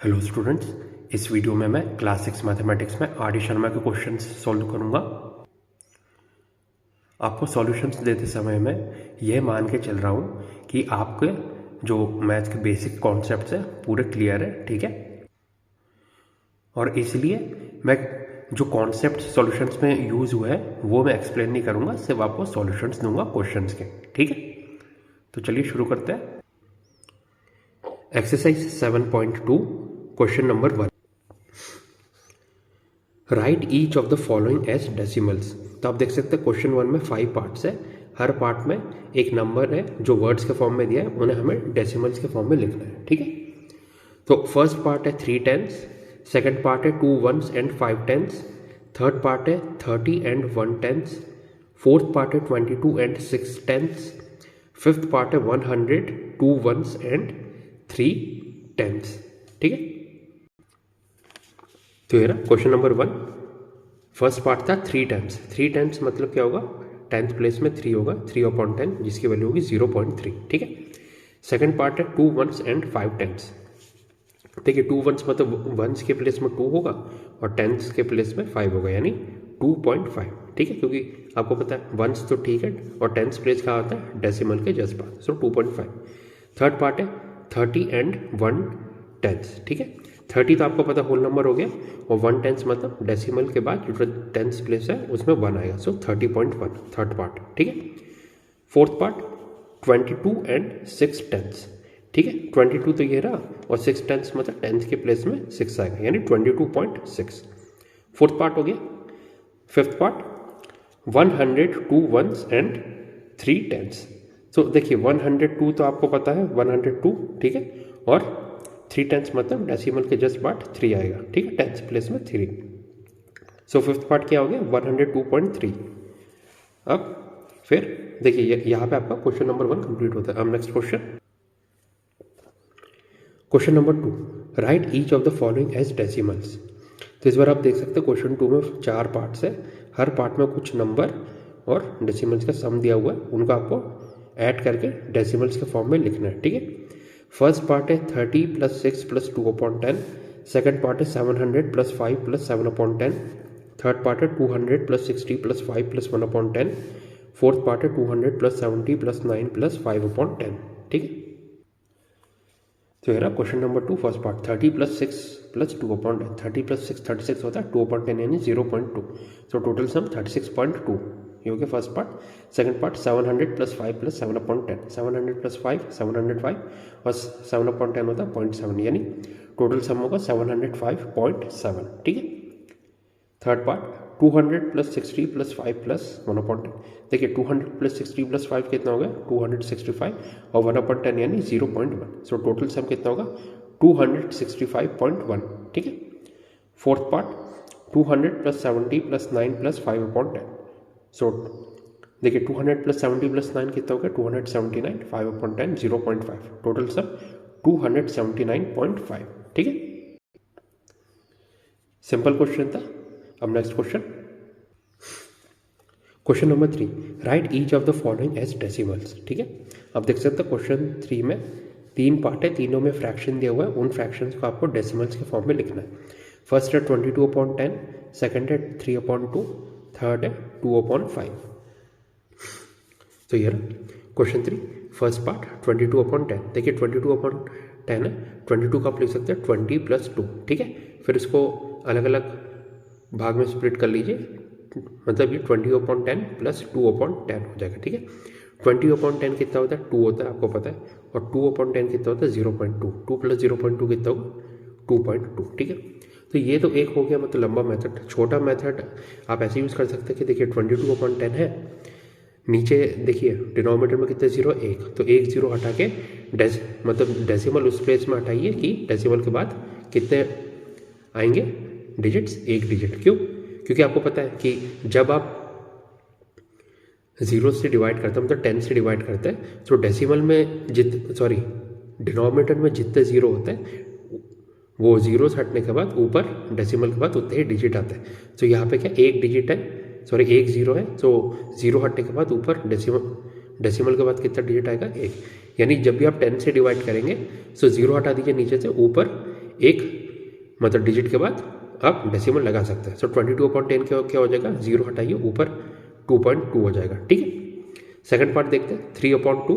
Hello students, इस video में मैं क्लास 6 मैथमेटिक्स में आर डी शर्मा के क्वेश्चंस सॉल्व करूंगा। आपको सॉल्यूशंस देते समय मैं यह मान के चल रहा हूं कि आपके जो मैथ के बेसिक कॉन्सेप्ट्स हैं पूरे क्लियर है, ठीक है। और इसलिए मैं जो कॉन्सेप्ट सॉल्यूशंस में यूज़ हुए हैं वो मैं एक्सप्लेन नहीं करूंगा, सिर्फ आपको सॉल्यूशंस दूंगा क्वेश्चंस के, ठीक है। तो चलिए शुरू करते हैं। Exercise 7.2 question number 1, write each of the following as decimals. तो आप देख सकते हैं क्वेश्चन 1 में 5 पार्ट्स है, हर पार्ट में एक नंबर है जो वर्ड्स के फॉर्म में दिया है, उन्हें हमें डेसिमल्स के फॉर्म में लिखना है, ठीक है। तो फर्स्ट पार्ट है 3 टेंस, सेकंड पार्ट है 2 ones and 5 tens, third part है 30 एंड 1 टेंस, फोर्थ पार्ट है 22 एंड 6 टेंस, फिफ्थ पार्ट है 100 2 वंस एंड 3 टेंस, ठीक है। तो ये रहा क्वेश्चन नंबर 1। फर्स्ट पार्ट था 3 टेंस। 3 टेंस मतलब क्या होगा, 10th प्लेस में 3 होगा, 3/10 जिसकी वैल्यू होगी 0.3, ठीक है। सेकंड पार्ट है 2 वंस एंड 5 टेंस। देखिए 2 वंस मतलब वंस के प्लेस में 2 होगा और टेंस के प्लेस में 5 होगा, यानी 2.5, ठीक है। क्योंकि आपको पता है वंस तो ठीक है और टेंस प्लेस कहाँ आता है, डेसिमल के जस्ट बाद, सो 2.5। थर्ड पार्ट है 30 एंड 1 टेंस, ठीक है। 30 तो आपको पता होल नंबर हो गया और 1 टेंस मतलब डेसिमल के बाद जो टेंस प्लेस है उसमें 1 आएगा, सो 30.1 थर्ड पार्ट, ठीक है। फोर्थ पार्ट 22 एंड 6 टेंस, ठीक है। 22 तो ये रहा और 6 टेंस मतलब टेंस के प्लेस में 6 आएगा, यानी 22.6 फोर्थ पार्ट हो गया। Fifth part 102 ones and 3 tens. तो देखिए 102 तो आपको पता है 102, ठीक है, और 3 टेंस मतलब डेसिमल के जस्ट बाद 3 आएगा, ठीक है, टेंस प्लेस में 3। सो फिफ्थ पार्ट क्या हो गया 102.3। अब फिर देखिए यहाँ पे आपका क्वेश्चन नंबर 1 कंप्लीट होता है। अब next question number 2, write each of the following as decimals. तो इस बार आप देख सकते हैं क्वेश्चन 2 में 4 पार्ट्स है, हर पार्ट में कुछ नंबर और डेसिमल्स का सम दिया हुआ है, उनको आपको ऐड करके डेसिमल्स के फॉर्म में लिखना है, ठीक है। फर्स्ट पार्ट है 30 + 6 + 2/10, सेकंड पार्ट है 700 + 5 + 7/10, थर्ड पार्ट है 200 + 60 + 5 + 1/10, फोर्थ पार्ट है 200 + 70 + 9 + 5/10, ठीक है। तो ये रहा क्वेश्चन नंबर 2 फर्स्ट पार्ट 30 + 6 + 2/10, 30 + 6 36 होता है, 2/10 यानी 0.2, सो टोटल सम 36.2, ये हो गया फर्स्ट पार्ट। सेकंड पार्ट 700 + 5 + 7/10, 700 + 5 705 और 7/10 होता है 0.7, यानी टोटल सम होगा 705.7, ठीक है। थर्ड पार्ट 200 + 60 + 5 + 1/10, देखिए 200 + 60 + 5 कितना हो गया 265 और 1/10 यानी 0.1, सो टोटल सम कितना होगा 265.1, ठीक है। फोर्थ पार्ट 200 + 70 + 9 + 5/10, सो देखिए 200 + 70 + 9 कितना हो गया 279, 5/10 0.5, टोटल सम 279.5, ठीक है। सिंपल क्वेश्चन था। अब next question number 3, write each of the following as decimals, ठीक है। आप देख सकते हैं क्वेश्चन 3 में 3 पार्ट है, तीनों में फ्रैक्शन दिया हुआ है, उन फ्रैक्शंस को आपको डेसिमल्स के फॉर्म में लिखना है। फर्स्ट है 22/10, सेकंड है 3/2, थर्ड है 2/5। तो ये क्वेश्चन 3 फर्स्ट पार्ट 22/10, देखिए 22/10 है, 22 का आप लिख सकते हैं 20 + 2, ठीक है। फिर इसको अलग अलग भाग में स्प्लिट कर लीजिए, मतलब ये 20/10 + 2/10 हो जाएगा, ठीक है। 20/10 कितना होता है 2 होता है, आपको पता है, और 2/10 कितना होता है 0.2, 2 + 0.2 कितना होगा 2.2, ठीक है। तो ये तो एक हो गया मतलब लंबा मेथड। छोटा मेथड आप ऐसे यूज़ कर सकते हैं कि देखिए 22/10 है, नीचे देखिए डिनोमिनेटर में कितने जीरो 1, तो 1 0 हटा के मतलब डेसिमल उस प्लेस में हटाइए कि डेसिमल के बाद कितने आएंगे डिजिट्स, 1 डिजिट। क्यों? क्योंकि आपको पता है कि जब आप 0 से डिवाइड करते हैं मतलब 10 से डिवाइड करते हैं, तो डेसिमल में डिनोमिनेटर में जितने जीरो होते हैं वो जीरो से हटने के बाद ऊपर डेसिमल के बाद उतने ही डिजिट आते हैं। तो यहाँ पे क्या 1 डिजिट है, 1 0 है, तो 0 हटने के बाद ऊपर डेसिमल के बाद कितना डिजिट आएगा 1, यानी जब भी आप 10 से डिवाइड करेंगे तो 0 हटा दीजिए नीचे से, ऊपर एक मतलब डिजिट के बाद आप डेसिमल लगा सकते हैं। सो 22/10 क्या हो जाएगा, 0 हटाइए ऊपर 2.2 हो जाएगा। ठीक है, सेकंड पार्ट देखते हैं 3/2।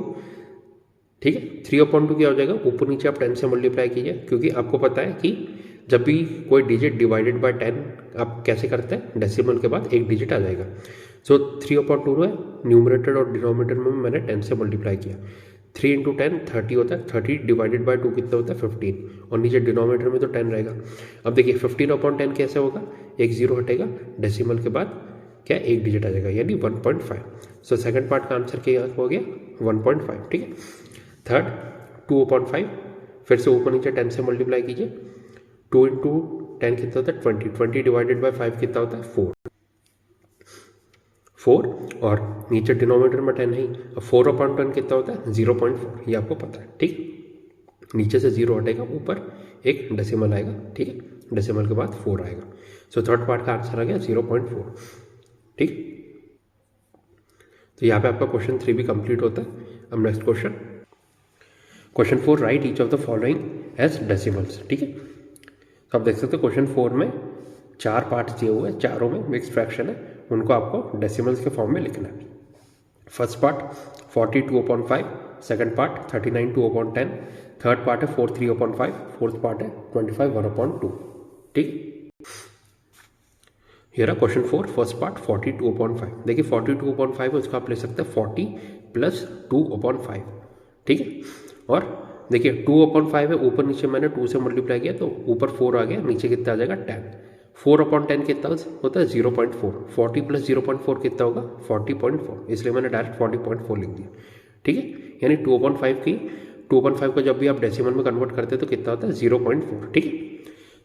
ठीक है, 3/2 क्या हो जाएगा, ऊपर नीचे आप 10 से मल्टीप्लाई कीजिए, क्योंकि आपको पता है कि जब भी कोई डिजिट डिवाइडेड बाय 10 आप कैसे करते हैं, डेसिमल के बाद एक डिजिट आ जाएगा। सो 3/2 है, न्यूमरेटर और डिनोमिनेटर में मैंने 10 से मल्टीप्लाई किया। 3 × 10 30 होता है, 30 डिवाइडेड बाय 2 कितना होता है 15, और नीचे डिनोमिनेटर में तो 10 रहेगा। अब देखिए 15/10 कैसे होगा, एक 0 हटेगा, डेसिमल के बाद क्या एक डिजिट आ जाएगा, यानी 1.5। सो सेकंड पार्ट का आंसर क्या हो गया 1.5। ठीक है, थर्ड 2/5, फिर से ऊपर नीचे 10 से मल्टीप्लाई कीजिए। 2 × 10 कितना होता है 20, 20 डिवाइडेड बाय 5 कितना होता है 4, और नीचे डिनोमिनेटर में 10 है। अब 4/10 कितना होता है 0.4, ये आपको पता है। ठीक, नीचे से 0 हटेगा, ऊपर एक डेसिमल आएगा। ठीक है, डेसिमल के बाद 4 आएगा। सो थर्ड पार्ट का आंसर आ गया 0.4। ठीक, तो यहाँ पे आपका क्वेश्चन 3 भी कंप्लीट होता है। अब next question 4, write each of the following as decimals. ठीक है, तो आप देख सकते हो क्वेश्चन 4 में 4 पार्ट्स दिए हुए हैं, चारों में मिक्स फ्रैक्शन है, उनको आपको डेसिमल्स के फॉर्म में लिखना है। First part 42/5, second part 39 2/10, third part है 4 3/5, फोर्थ पार्ट है 25 1/2। ठीक, ये रहा क्वेश्चन 4, फर्स्ट पार्ट 42/5। देखिए 42/5 है, उसको आप ले सकते हैं 40 + 2/5। ठीक है, और देखिए 2/5 है, ऊपर नीचे मैंने 2 से मल्टीप्लाई किया तो ऊपर 4 आ गया, नीचे कितना आ जाएगा 10। 4/10 कितना होता है 0.4, 40 + 0.4 कितना होगा 40.4, इसलिए मैंने डायरेक्ट 40.4 लिख दिया। ठीक है, यानी 2/5 को जब भी आप डेसिमल में कन्वर्ट करते हैं तो कितना होता है 0.4। ठीक है,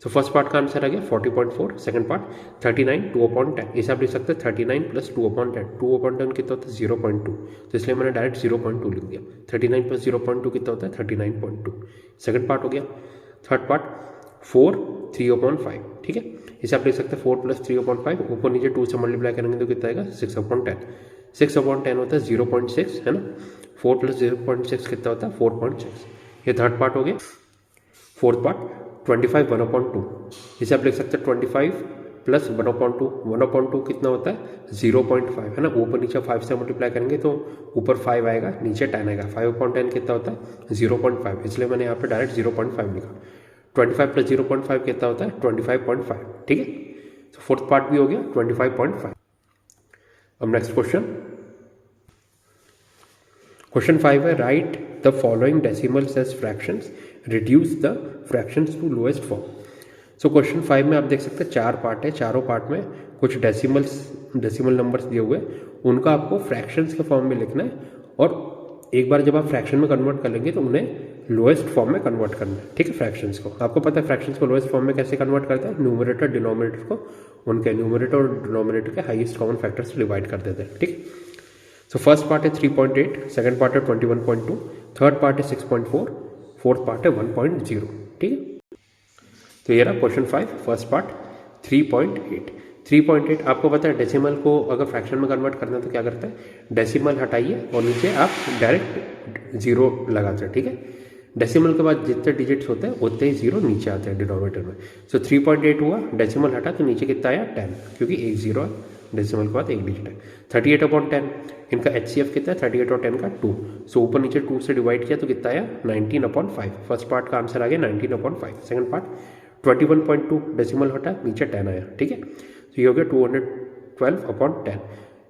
तो फर्स्ट पार्ट का आंसर आ गया 40.4, सेकंड पार्ट 39 2/10, इसे आप लिख सकते हैं 39 + 2/10, 2/10 कितना होता है 0.2, तो इसलिए मैंने डायरेक्ट 0.2 लिख दिया। 39 + 0.2 कितना होता है 39.2, सेकंड पार्ट हो गया। Third part 4 3/5। ठीक है, इसे आप लिख सकते हैं 4 + 3/5, ऊपर नीचे 2 से मल्टीप्लाई करेंगे तो कितना आएगा 6/10, 6/10 होता है 0.6, है ना। 4 + 0.6 कितना होता है 4.6, ये थर्ड पार्ट हो गया। फोर्थ पार्ट 25 1/2, इसे आप लिख सकते हैं 25 + 1/2, 1/2 कितना होता है 0.5, है ना। ऊपर नीचे 5 से मल्टीप्लाई करेंगे तो ऊपर 5 आएगा, नीचे 10 आएगा। 5/10 कितना होता है 0.5, इसलिए मैंने यहाँ पे डायरेक्ट 0.5 लिखा। 25 + 0.5 कितना होता है 25.5। ठीक है, तो फोर्थ पार्ट भी हो गया 25.5। अब नेक्स्ट क्वेश्चन 5 है, write the following decimals as fractions, reduce the fractions to lowest form. So question 5 में आप देख सकते हैं 4 पार्ट है, चारों पार्ट में कुछ डेसिमल नंबर्स दिए हुए हैं, उनका आपको फ्रैक्शंस के फॉर्म में लिखना है, और एक बार जब आप फ्रैक्शन में कन्वर्ट कर लेंगे तो उन्हें लोएस्ट फॉर्म में कन्वर्ट करना है। ठीक है, फ्रैक्शंस को आपको पता है फ्रैक्शंस को लोएस्ट फॉर्म में कैसे कन्वर्ट करते हैं, न्यूमरेटर डिनोमिनेटर को उनके न्यूमरेटर और डिनोमिनेटर के हाईएस्ट कॉमन फैक्टर से डिवाइड कर देते हैं। ठीक, सो फर्स्ट पार्ट है 3.8, सेकंड पार्ट है 21.2, थर्ड पार्ट है 6.4, फोर्थ पार्ट है 1.0। ठीक है, तो ये रहा क्वेश्चन 5, फर्स्ट पार्ट 3.8। आपको पता है डेसिमल को अगर फ्रैक्शन में कन्वर्ट करना है तो क्या करते हैं, डेसिमल हटाइए और नीचे आप डायरेक्ट 0 लगाते हैं। ठीक है, डेसिमल के बाद जितने डिजिट्स होते हैं उतने ही 0 नीचे आते हैं डिनोमिनेटर में। सो 3.8 हुआ, डेसिमल हटा तो नीचे कितना आया 10, क्योंकि एक 0 है, डेसिमल के बाद एक डिजिट है। 38/10, इनका HCF कितना है 38 और 10 का 2, सो ऊपर नीचे 2 से डिवाइड किया तो कितना आया 19/5। फर्स्ट पार्ट का आंसर आ गया 19/5। सेकंड पार्ट 21.2, डेसिमल हटा नीचे 10 आया। ठीक है, तो ये हो गया 212/10।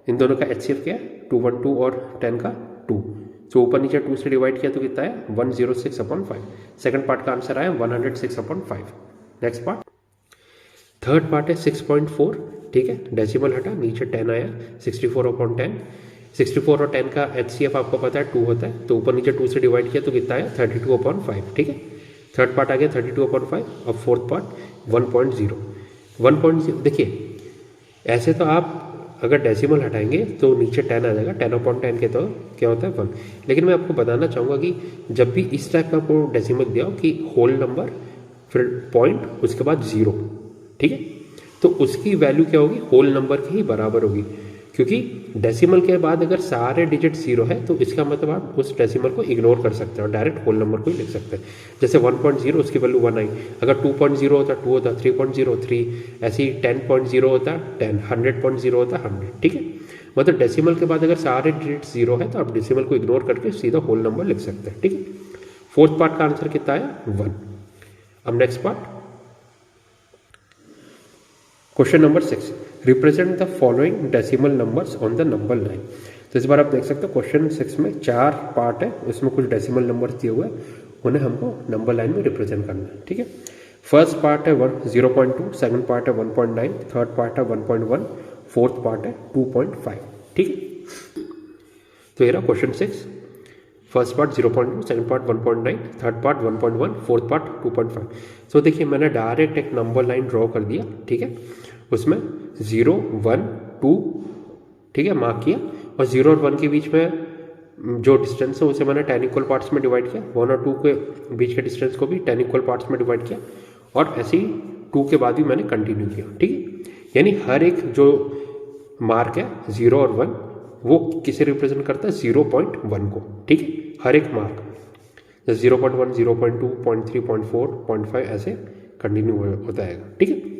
इन दोनों का HCF क्या है 212 और 10 का 2, सो ऊपर नीचे 2 से डिवाइड किया तो कितना आया 106/5। सेकंड पार्ट का आंसर आया 106/5। नेक्स्ट पार्ट, थर्ड पार्ट है 6.4। ठीक है, डेसिमल हटा नीचे 10 आया 64/10, 64 और 10 का HCF आपको पता है 2 होता है, तो ऊपर नीचे 2 से डिवाइड किया तो कितना आया 32/5। ठीक है, थर्ड पार्ट आ गया 32/5। अब फोर्थ पार्ट 1.0। देखिए ऐसे तो आप अगर डेसिमल हटाएंगे तो नीचे 10 आ जाएगा, 10/10 के तो क्या होता है 1, लेकिन मैं आपको बताना चाहूँगा कि जब भी इस टाइप का आपको डेसिमल दिया हो कि होल नंबर फिर पॉइंट उसके बाद 0, ठीक है, तो उसकी वैल्यू क्या होगी होल नंबर के ही बराबर होगी, क्योंकि डेसिमल के बाद अगर सारे डिजिट 0 है तो इसका मतलब आप उस डेसिमल को इग्नोर कर सकते हैं और डायरेक्ट होल नंबर को ही लिख सकते हैं। जैसे 1.0 उसकी वैल्यू 1 आई, अगर 2.0 होता 2 होता, 3.0 3, ऐसे ही 10.0 होता 10, 100.0 होता 100, ठीक है। मतलब डेसिमल के बाद अगर सारे डिजिट 0 है तो आप डेसिमल को इग्नोर करके सीधा होल नंबर लिख सकते हैं, ठीक है। फोर्थ पार्ट का आंसर कितना आया 1। अब next part, question number 6, represent the following decimal numbers on the number line. तो इस बार आप देख सकते हो क्वेश्चन 6 में 4 पार्ट है, उसमें कुछ डेसिमल नंबर्स दिए हुए हैं, उन्हें हमको नंबर लाइन में रिप्रेजेंट करना है, ठीक है। फर्स्ट पार्ट है 0.2, सेकंड पार्ट है 1.9, थर्ड पार्ट है 1.1, फोर्थ पार्ट है 2.5, ठीक है। तो ये रहा question 6, first part 0.2, second part 1.9, third part 1.1, fourth part 2.5। सो देखिए मैंने डायरेक्ट एक नंबर लाइन ड्रॉ कर दिया, ठीक है। उसमें 0, 1, 2, ठीक है, मार्क किया, और 0 और 1 के बीच में जो डिस्टेंस है उसे मैंने 10 इक्वल पार्ट्स में डिवाइड किया। 1 और 2 के बीच के डिस्टेंस को भी 10 इक्वल पार्ट्स में डिवाइड किया, और ऐसे ही 2 के बाद भी मैंने कंटिन्यू किया, ठीक है। यानी हर एक जो मार्क है 0 और 1 वो किसे रिप्रेजेंट करता है 0.1 को, ठीक है। हर एक मार्क जैसे 0.1, 0.2, 0.3, 0.4, 0.5 ऐसे कंटिन्यू होता है, ठीक है।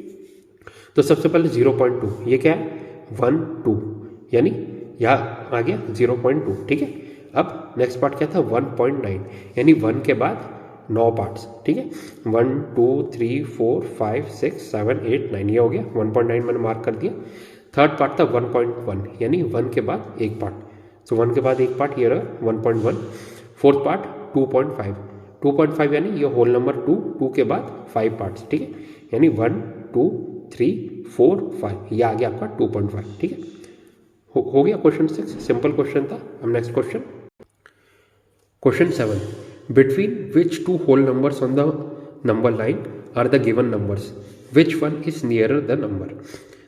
तो सबसे पहले 0.2, ये क्या है 1, 2, यानी यहाँ आ गया 0.2, ठीक है। अब नेक्स्ट पार्ट क्या था 1.9, यानी 1 के बाद 9 पार्ट्स, ठीक है। 1, 2, 3, 4, 5, 6, 7, 8, 9, ये हो गया 1.9 मैंने मार्क कर दिया। थर्ड पार्ट था 1.1, यानी 1 के बाद एक पार्ट, सो 1 के बाद एक पार्ट ये रहा 1.1। फोर्थ पार्ट 2.5, 2.5 यानी ये होल नंबर 2, 2 के बाद 5 पार्ट्स, ठीक है, यानी 1, 2, 3, 4, 5, ये आ गया आपका 2.5, ठीक है। हो गया क्वेश्चन 6, सिंपल क्वेश्चन था। अब next question, question 7, between which two whole numbers on the number line are the given numbers, which one is nearer the number.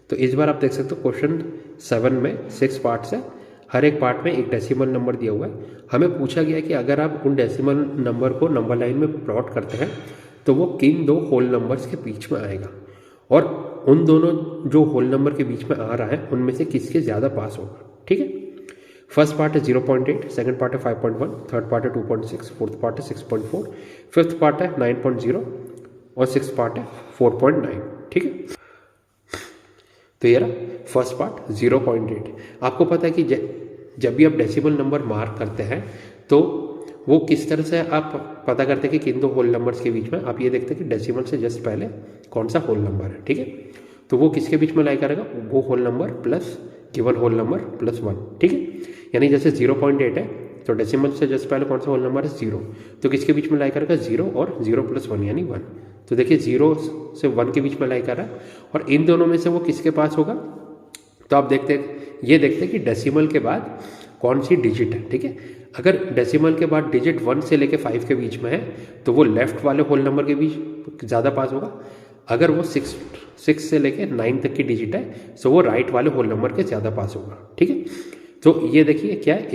तो इस बार आप देख सकते हो क्वेश्चन 7 में 6 पार्ट्स है, हर एक पार्ट में एक डेसिमल नंबर दिया हुआ है। हमें पूछा गया कि अगर आप उन डेसिमल नंबर को नंबर लाइन में प्लॉट करते हैं तो वो किन दो होल नंबर्स के बीच में आएगा, और उन दोनों जो होल नंबर के बीच में आ रहा है उनमें से किसके ज़्यादा पास होगा, ठीक है। फर्स्ट पार्ट है 0.8, सेकंड पार्ट है 5.1, थर्ड पार्ट है 2.6, फोर्थ पार्ट है 6.4, फिफ्थ पार्ट है 9.0 और सिक्स पार्ट है 4.9, ठीक है। तो ये रहा फर्स्ट पार्ट 0.8। आपको पता है कि जब भी आप डेसिमल नंबर मार्क करते हैं तो वो किस तरह से आप पता करते हैं कि किन दो होल नंबर्स के बीच में, आप ये देखते हैं कि डेसिमल से जस्ट पहले कौन सा होल नंबर है, ठीक है। तो वो किसके बीच में लाई करेगा, वो whole number plus given whole number plus 1, ठीक है। यानी जैसे 0.8 है तो डेसिमल से जस्ट पहले कौन सा होल नंबर है 0, तो किसके बीच में लाई करेगा 0 और 0 + 1 यानी 1। तो देखिए 0 से 1 के बीच में लाई कर रहा है, और इन दोनों में से वो किसके पास होगा, तो आप ये देखते हैं कि डेसिमल के बाद कौन सी डिजिट है, ठीक है। अगर डेसिमल के बाद डिजिट 1 से लेके 5 के बीच में है तो वो लेफ्ट वाले होल नंबर के बीच ज़्यादा पास होगा। अगर वो 6 से लेके 9 तक की डिजिट है तो वो राइट वाले होल नंबर के ज़्यादा पास होगा, ठीक है। तो ये देखिए क्या है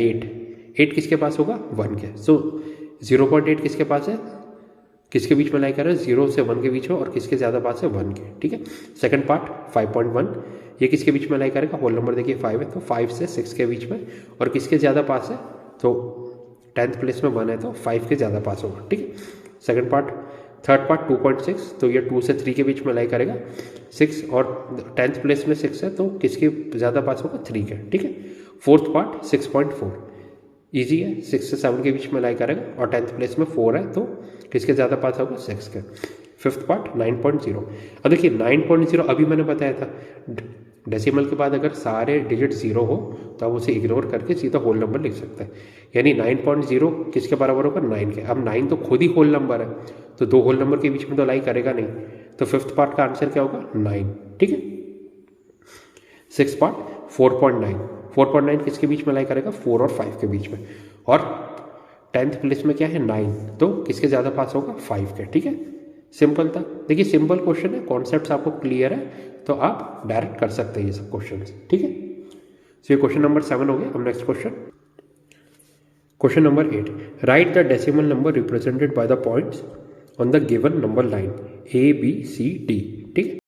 8 किसके पास होगा 1 के, सो 0.8 किसके पास है, किसके बीच में लाई कर रहा है 0 से 1 के बीच में, और किसके ज़्यादा पास है 1 के, ठीक है। सेकंड पार्ट 5.1, ये किसके बीच में लाई करेगा, होल नंबर देखिए 5 है तो 5 से 6 के बीच में, और किसके ज़्यादा पास है, तो 10th प्लेस में 1 है तो 5 के ज़्यादा पास होगा, ठीक है। सेकंड पार्ट, थर्ड पार्ट 2.6, तो ये 2 से 3 के बीच में लाई करेगा 6, और 10th प्लेस में 6 है तो किसके ज़्यादा पास होगा 3 के, ठीक है। फोर्थ पार्ट 6.4, ईजी है, 6 से 7 के बीच में लाई करेगा, और 10th प्लेस में 4 है तो किसके ज़्यादा पास होगा 6 के। फिफ्थ पार्ट 9.0, अब देखिए 9.0 अभी मैंने बताया था डेसिमल के बाद अगर सारे डिजिट 0 हो तो आप उसे इग्नोर करके सीधा होल नंबर लिख सकते हैं, यानी 9.0 किसके बराबर होगा 9 के। अब 9 तो खुद ही होल नंबर है तो दो होल नंबर के बीच में तो लाई करेगा नहीं, तो फिफ्थ पार्ट का आंसर क्या होगा 9, ठीक है। सिक्स पार्ट 4.9 किसके बीच में लाई करेगा 4 और 5 के बीच में, और 10th प्लेस में क्या है 9, तो किसके ज़्यादा पास होगा 5 के, ठीक है। सिंपल था, देखिए सिंपल क्वेश्चन है, कॉन्सेप्ट्स आपको क्लियर है तो आप डायरेक्ट कर सकते हैं ये सब क्वेश्चन, ठीक है। सो ये क्वेश्चन नंबर 7 हो गया। अब next question number 8, right the decimal number represented by the points on the given number line A B C D, ठीक है।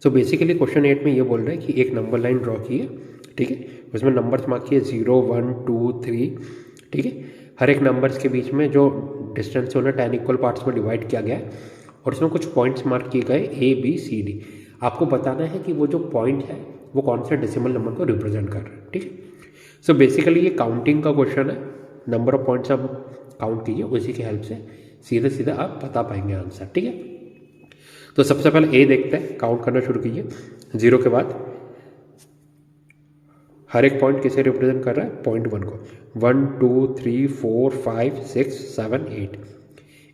सो बेसिकली क्वेश्चन 8 में ये बोल रहा है कि एक नंबर लाइन ड्रॉ की है, ठीक है, उसमें नंबर्स मार्क किए 0, 1, 2, 3, ठीक है। हर एक नंबर्स के बीच में जो डिस्टेंस है उन्हें 10 इक्वल पार्ट्स में डिवाइड किया गया है और उसमें कुछ पॉइंट्स मार्क किए गए A, B, C, D। आपको बताना है कि वो जो पॉइंट है वो कौन सा डेसिमल नंबर को रिप्रेजेंट कर रहा है, ठीक है। सो बेसिकली ये काउंटिंग का क्वेश्चन है, नंबर ऑफ पॉइंट्स आप काउंट कीजिए, उसी की हेल्प से सीधे सीधे आप बता पाएंगे आंसर, ठीक है। तो सबसे पहले A देखते हैं, काउंट करना शुरू कीजिए 0 के बाद। हर एक पॉइंट किसे रिप्रेजेंट कर रहा है, पॉइंट 1 को। 1, 2, 3, 4, 5, 6, 7,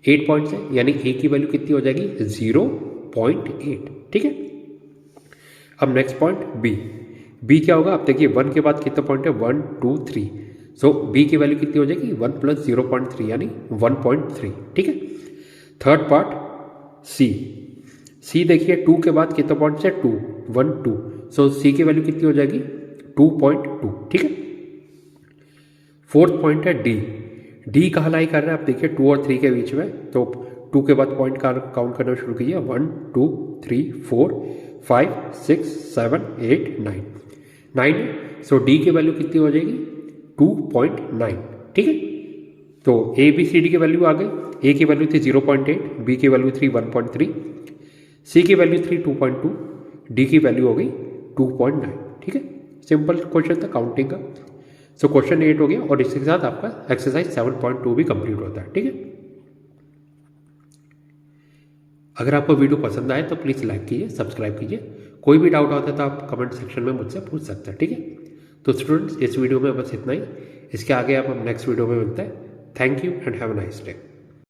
8 पॉइंट्स है, यानी A की वैल्यू कितनी हो जाएगी, 0.8, ठीक है। अब नेक्स्ट पॉइंट B क्या होगा, अब देखिए 1 के बाद कितने पॉइंट है, 1, 2, 3। सो B की वैल्यू कितनी हो जाएगी, 1 + 0.3 यानी 1.3, ठीक है। थर्ड पार्ट C देखिए 2 के बाद कितने पॉइंट्स है, 2, 1, 2। सो C की वैल्यू कितनी हो जाएगी, 2.2, ठीक है। फोर्थ पॉइंट है D कहाँ लाई कर रहा है, आप देखिए 2 और 3 के बीच में, तो 2 के बाद पॉइंट काउंट करना शुरू कीजिए, 1, 2, 3, 4, 5, 6, 7, 8, 9। सो D की वैल्यू कितनी हो जाएगी, 2.9, ठीक है। तो A, B, C, D की वैल्यू आ गई। A की वैल्यू थी 0.8, B की वैल्यू थी 1.3, C की वैल्यू थी 2.2, D की वैल्यू हो गई 2.9, ठीक है। सिंपल क्वेश्चन था काउंटिंग का। सो क्वेश्चन 8 हो गया और इसके साथ आपका एक्सरसाइज 7.2 भी कंप्लीट होता है, ठीक है। अगर आपको वीडियो पसंद आए तो प्लीज़ लाइक कीजिए, सब्सक्राइब कीजिए। कोई भी डाउट होता है तो आप कमेंट सेक्शन में मुझसे पूछ सकते हैं, ठीक है। तो स्टूडेंट्स इस वीडियो में बस इतना ही, इसके आगे आप नेक्स्ट वीडियो में मिलते हैं। Thank you and have a nice day.